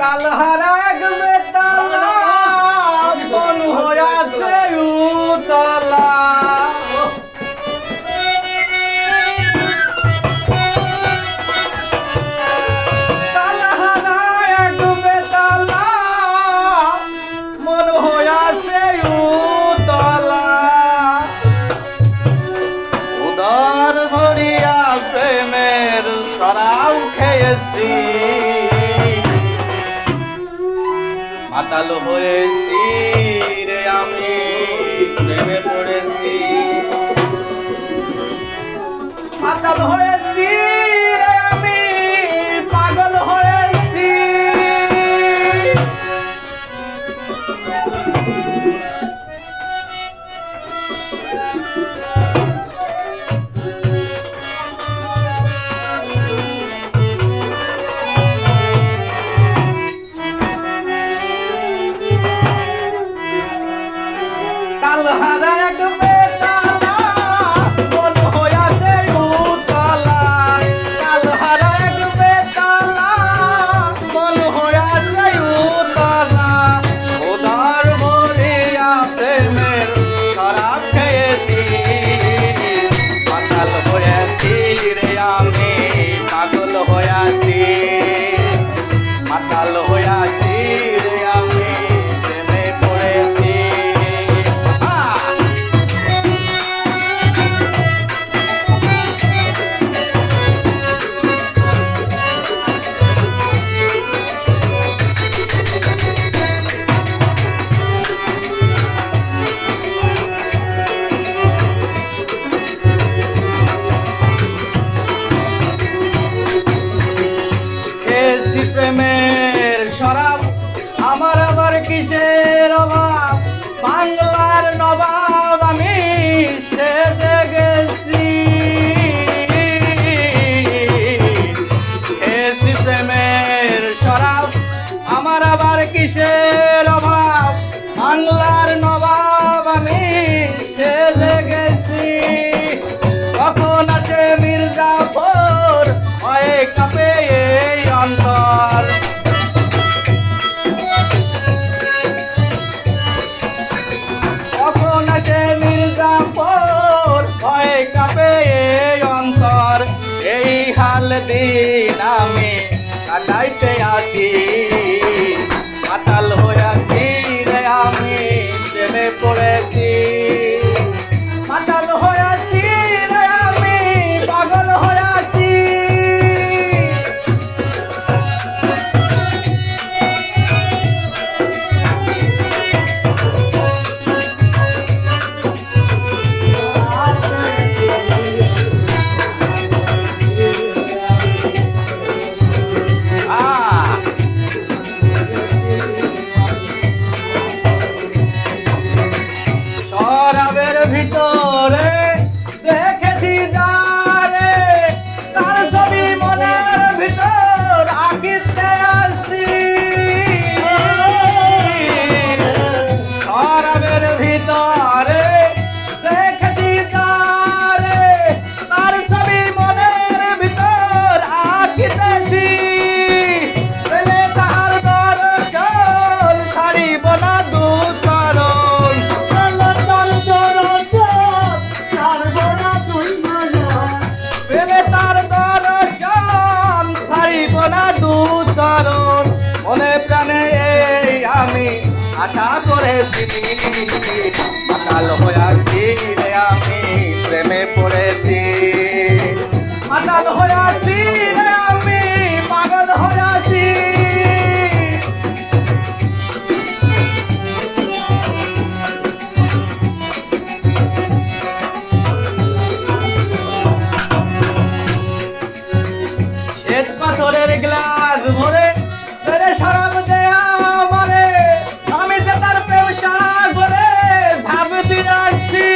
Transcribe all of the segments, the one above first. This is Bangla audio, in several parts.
তালহারা এক বেতালা মন হইয়াছে উতলা তালহারা এক বেতালা মন হইয়াছে উতলা উদর ভরিয়া প্রেমের শরাব খেয়েছি মাতাল হয়েছি রে আমি প্রেমে পড়েছি মাতাল হয়েছি রে আমি পাগল হয়েছি তালহারা এক বেতালা মন হইয়াছে উতলা তালহারা এক বেতালা মন হইয়াছে উতলা উদর ভরিয়া প্রেমের শরাব খেয়েছি মাতাল হয়েছি রে আমি পাগল হইয়াছি মাতাল হইয়াছি রে আমি প্রেমে পড়েছি খেয়েছি প্রেমের শরাব আমার আবার কিসের অভাব বাংলার নবাব আমি সেজে গেছি খেয়েছি প্রেমের শরাব আমার আবার কিসের অভাব বাংলার নবাব আমি সেজে গেছি কখন আসে মির্জাফর হয়ে কাঁপে এই অন্তর কখন আসে মির্জাফর হয়ে কাঁপে এই অন্তর এই হাল দিন আমি কাটাইতে আসি মাতাল হইয়াছি রে আমি প্রেমে পড়েছি মাতাল হইয়াছি রে আমি পাগল হইয়াছি শরাবের ভিতরে দেখেছি যারে তার ছবি মনের ভিতর আঁকিতে আসি শরাবের ভিতরে দেখেছি যারে তার ছবি মনের ভিতর আঁকিতেছি পেলে তার দর্শন ছাড়িব না দুসরণ পেলে তার দর্শন ছাড়িব না দুসরণ মনে প্রাণে এই আমি আশা করেছি মাতাল হইয়াছি রে আমি প্রেমে পড়েছি মাতাল হইয়াছি রে আমি পাগল হইয়াছি শ্বেত পাথরের গ্লাস ভরে তেরে শরাব দেয়া আমারে আমি যে তার প্রেম সাগরে ঝাঁপ দিয়েছি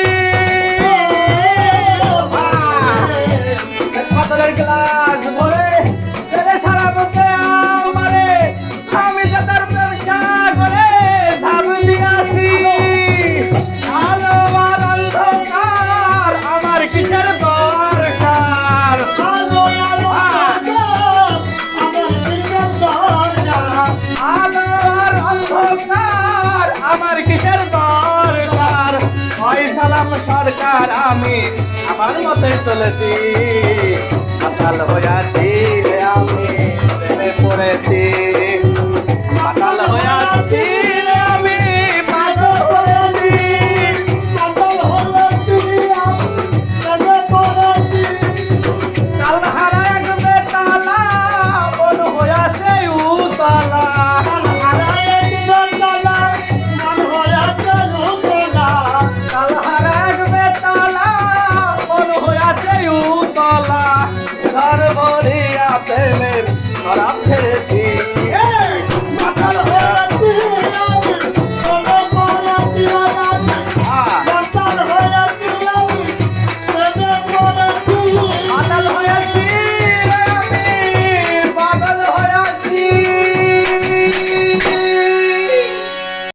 আমি আমার মতে চলেছি মাতাল হইয়াছি আমি প্রেমে পড়েছি